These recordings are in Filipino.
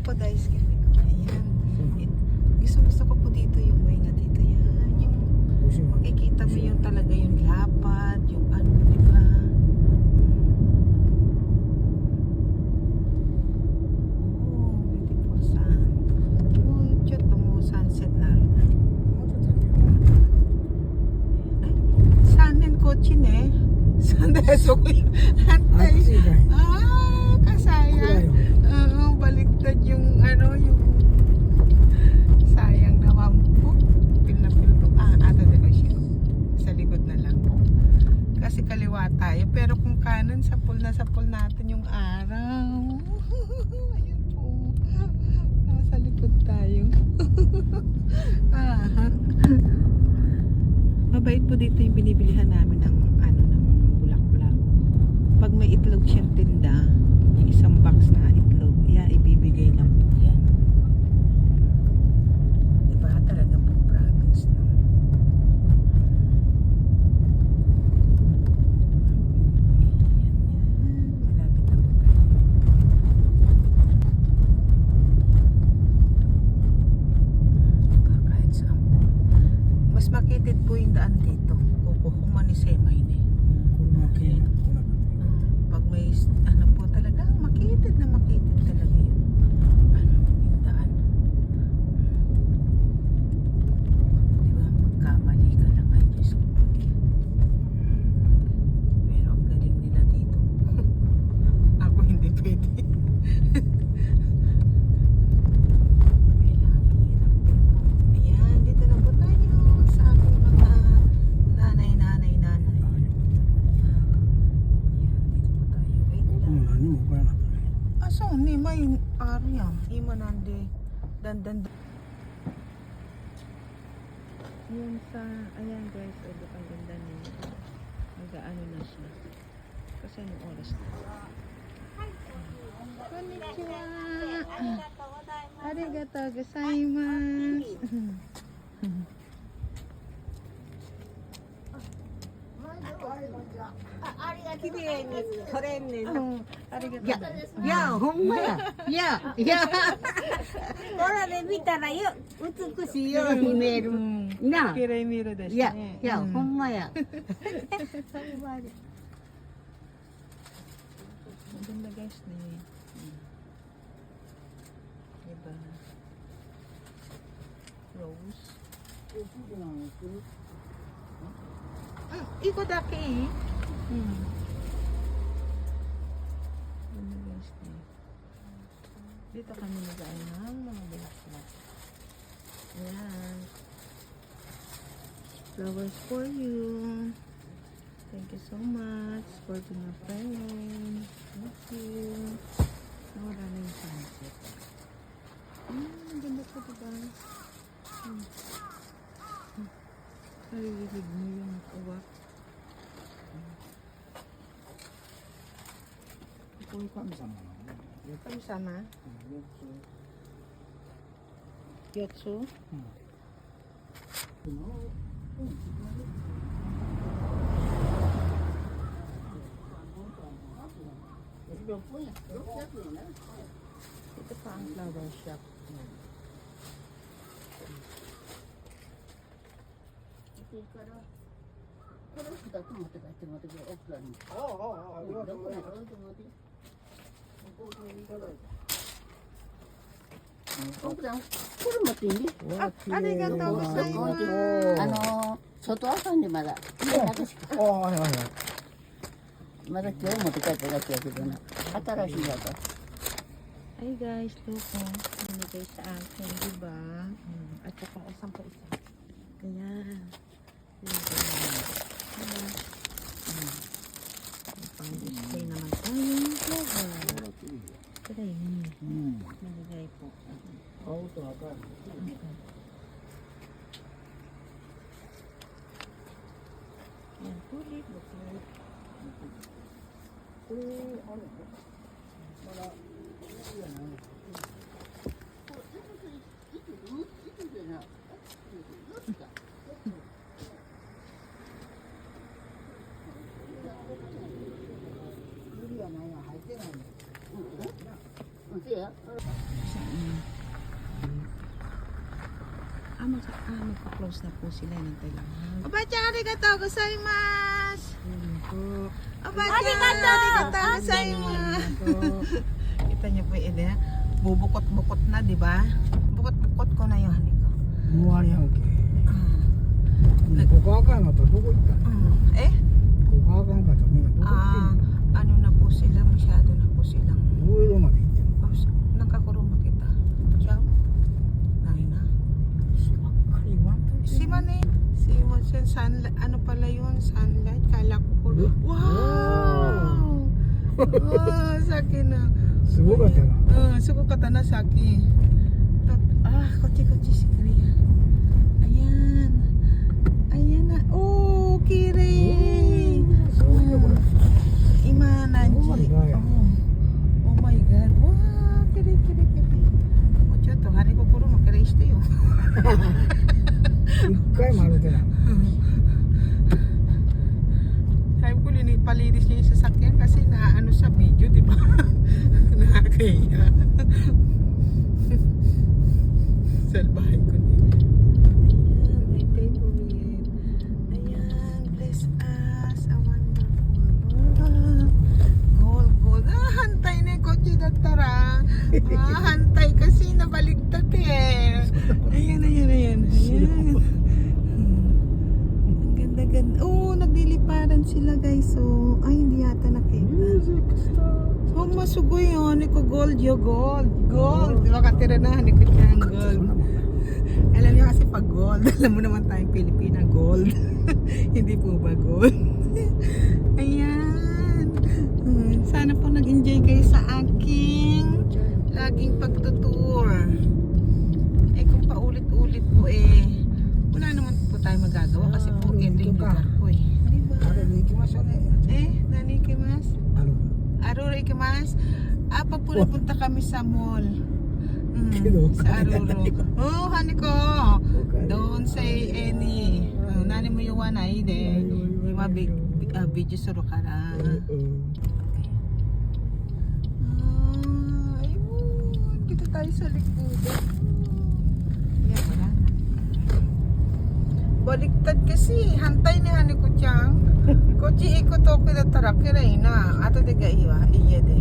crocodiles. Ayan. Gusto ko po dito yung way na dito. Yan. Yung makikita mo yung talaga yung lapad, yung ano, di ba? Oh, beautiful sun. Oh, cute mo sunset na. Ay, sun and cochin eh. Sun so antay. Kasayang. Baligtad yung ano, yung sayang naman po. Pinapil ko. Ata diba siya? Sa likod na lang po. Kasi kaliwa tayo. Pero kung kanan, sapul natin yung araw. Ayun po. Nasa likod tayo. Mabait po dito yung binibilihan namin ng ano, ng bulaklak. Pag may itlog siyang tinda, yung isang box na itlog, ibibigay lang po yan. Diba talaga po province na. Malapit na po tayo. Diba kahit saan po. Mas makitid po yung daan dito. Kukuhuma ni Semay na eh. Pag may ano po talaga, makitid talaga yung ano, yung daan. Diba? Magkamali ka lang, ay Diyos ko. Pero ang galing nila dito. Ako hindi pwede. Kailangan hirap din po. Ayan, dito na po tayo sa aking mga nanay. So, ni may area. Ima nande dandan. Yung sa, ayan guys, ang ganda niya. Mag-ano na siya. Kasi anong oras na? Konnichiwa! Arigatou gozaimasu!綺麗に撮れんねんな。Arigatou. いや、ほんまや。いや、ほらね、見たらよ、美しいように見える。なあ。キレイミルですいや、ね。いや、ほんまや。 Maganda guys na eh. Diba? Rose. Iko daki eh. Maganda guys na eh. Dito kami nag-aay ng mga bulaklak. Ayan. Flowers for you. Thank you so much for being a friend. Thank you. Nawala na yung sunset. Ang ganda po diba? Naririnig mo yung uwak.こういう神様なのね。Kami sama? Yotsu? Ito pa ang flower shop. Arigatou gozaimasu. 外遊んでまだ。まだ今日持って帰っただけやけどな。新しいやつ。 Ay guys, look po. Binigay sa akin, diba? At saka isang pa isa. Ayan. Diba? Pang-display naman tayong flower. Try me. Nalagay po. 買うとわかる。 Ayan, tulip. magpa-close na po sila. Nantay lang. Obacha, arigatou gozaimasu! Obacha, arigatou gozaimasu! Kita niyo po yun eh. Bubukot-bukot na, di ba? Bukot-bukot ko na yun. Haniko. 終わりやんけ。ここあかんかったらどこ行ったの？ Eh? ここあかんかったらみんなどこ行ってんの？ Ano na po sila? Masyado na po silang... 上野まで行ってんの？ Nakakuruma kita. Ciao. Nay na. ばっかり言わんといて。 Si Mane. Si Monsen Sunlight. Ano pala yun? Sunlight. Kala ko po. Wow! Wow! Saki na. すごかったな。 Sugokata na Saki. Kochi-kochi si Kriya. Ayan. Ayan na. Oh, Kiri! すごいねこれ。 Imananji. Oh my God. Oh my God. Wow! Kiri. Mo choto, hari ko puro makira shite yo. 一回も歩いてない。 Sabi ko, palinis niya yung sasakyan kasi naano sa video, di ba? Nakakaya. Salbahay ko din. Ayan, my favorite. Ayan, bless us. A wonderful. Gold. Hantay na yung kotse na tara. Hantay kasi nabaligtad eh. Ayan. Ayan. Ang ganda-ganda. Oo, nagliliparan sila guys. So, ay, hindi yata nakita. Oh, masugoy yun. Niko gold yo, gold. Baka tira na, niko ang gold. Alam niyo kasi pag gold, alam mo naman tayong Pilipina gold. Hindi po ba gold? Ayan. Sana po nag-enjoy kayo sa aking laging pagtutour. Eh kung paulit-ulit po wala naman po tayo magagawa kasi po every lugar po Diba? あれで行きましょうね。 Nani ikimasu? あの Aruro ikimasu? Pag pupunta kami sa mall. Kino? Sa Aruro. Oh, Haniko! Don't say any. Nani mo yung wanay de. Yung mga video suro ka na. Ayun. Dito tayo sa likudan. Yan, wala na. Baliktad kasi. Hantay ni Haniko Chang. Kochi iko to kita tarakira ina. Ato de ga iwa. Iya de.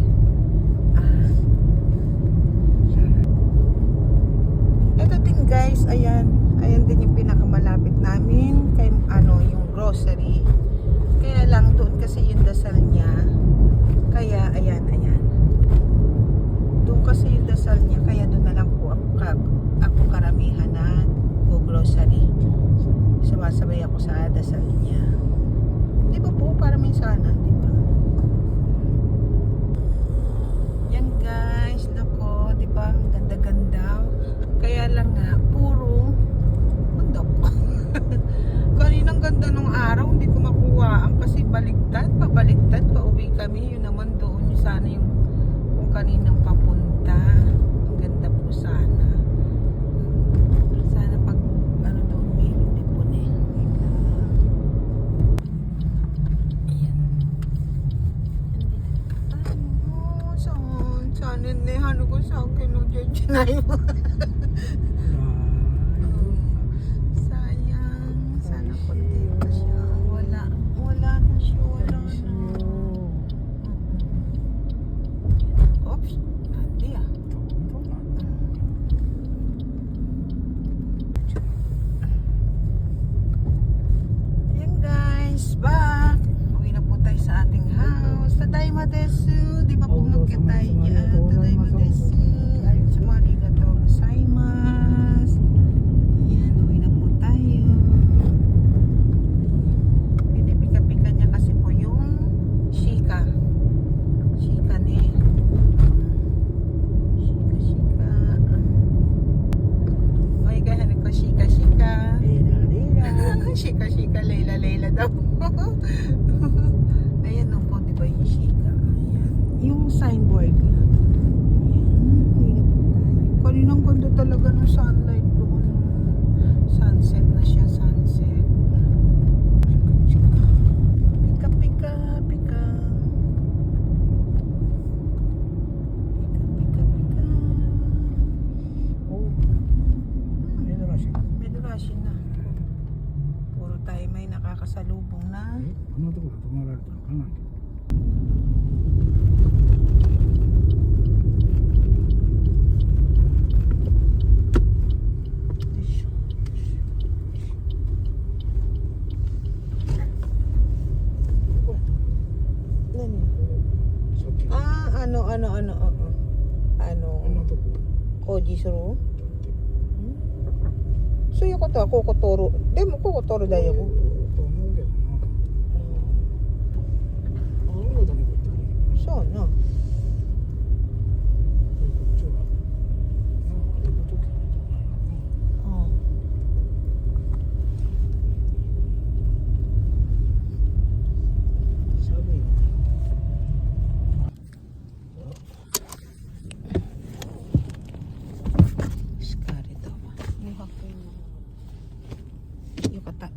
Ito din guys. Ayan. Ayan din yung pinakamalapit namin. Kay yung grocery. Kaya lang doon kasi yung dasal niya. Kaya ayan. Doon kasi yung dasal niya. Kaya doon na lang po ako karamihan na go grocery. Sumasabay ako sa dasal niya. Di ba po? Para may sana, di ba? Yan guys, loko, di ba? Ang ganda-ganda. Kaya lang nga, puro bundok. Kaninang ganda ng araw, hindi ko makuha. Kasi pabaliktad, pauwi kami. Yun naman doon, yung sana yung kung kaninang papunta. Ang ganda po sana. Sana pag doon, meron din po na sana ano ko sa akin no dyan mo. Sayang. Sana po dito siya. Wala na siya. Oops. Hindi Yan guys. Back. Uwi na po tayo sa ating house. Tadayma desu. Di ba pumakit tayo dyan? Tadayma desu. Ayun sa mga arigatou gozaimasu. Yan. Uwi na po tayo. Pinipika-pika niya kasi po yung shika. Shika ni. Shika. Oy, gahan ko shika. Shika, Leila daw. Ayan o po, di ba yung shika? Ayan. Yung signboard. Ayan. Kaninang ganda talaga ng sunlight doon. Sunset na siya, sunset. Pika. tayo may nakakasalubong na. こんなところで止まられたのかな。 Nani? さっきの Ah, ano, oo. こんな Ano, とこ Koji Suru? だって。 そういうことはここ通る。でもここ通るだよ。と思うけどな。あ、俺がどこ行ったの？そうな。こっちは。なんか歩くときだったかな。寒いな。 Skari daw ba? Yung kata.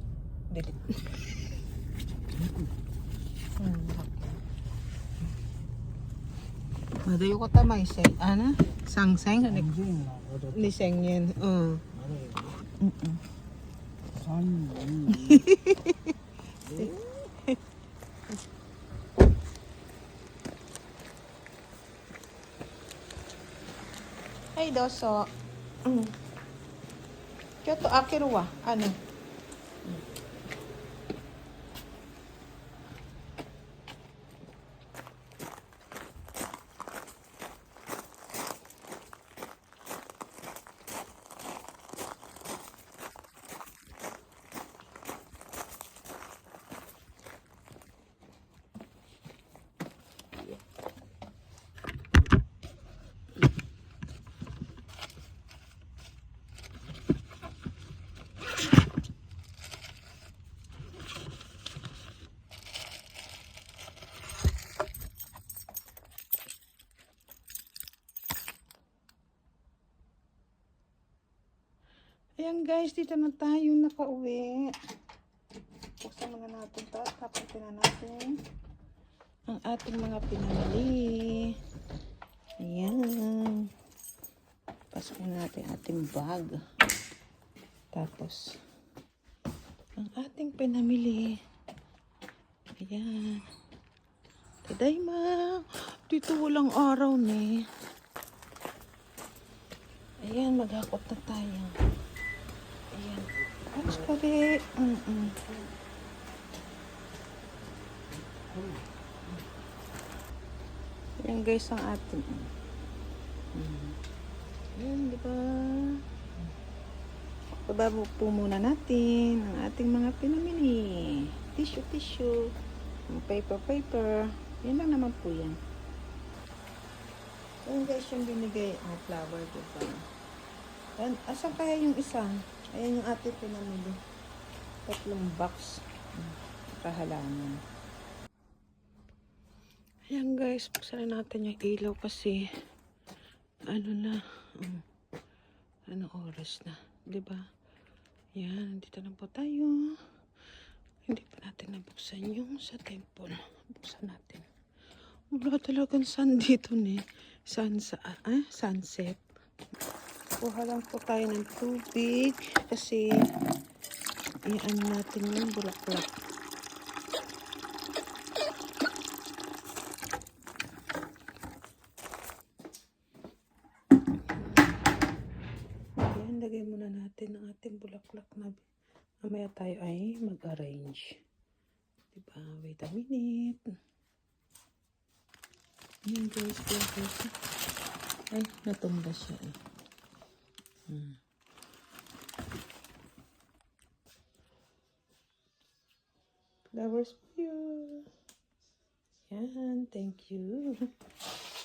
Dili. Ada yung kata may seng. Ano? Sangseng? 3000円は渡って Ni seng yan. あれ Ay, doso. Kyoto akiru wa. Ano? Ayan guys, dito na tayo nakauwi. Buksan muna natin ito at tapatin na natin ang ating mga pinamili. Ayan. Pasok na natin ating bag. Tapos, ang ating pinamili. Ayan. Tadayma. Dito walang araw ne. Ayan, maghakot na tayo. Ayan. Ayos ka rin. Ayan guys ang ating. Ayan, di ba? Bababo po muna natin ang ating mga pinamili. Tissue. Paper. Yan lang naman po yan. Ayan guys yung binigay ang flower, di ba? Ayan, asan kaya yung isa? Ayan yung ating pinamili. 3 box. Kahalaman. Ayan guys, buksan na natin yung ilaw kasi ano na, ano oras na, di ba? Ayan, dito na po tayo. Hindi pa natin nabuksan yung sa temple. Buksan natin. Wala talagang sun dito ni. Sunset. Kuha lang po tayo ng tubig kasi iyan natin yung bulaklak. Ayan, lagay muna natin ang ating bulaklak na mamaya tayo ay mag-arrange. Diba? Wait a minute. Ayan guys. Ay, natumba siya eh. Flowers for you. Yan, thank you.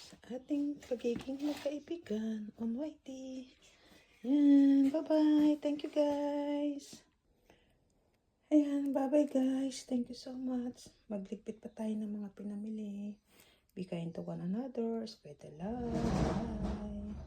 Sa ating pagiging magkaibigan on Whitey. Yan, bye-bye. Thank you guys. Ayan, bye-bye guys. Thank you so much. Magligpit pa tayo ng mga pinamili. Be kind to one another. Spread the love. Bye.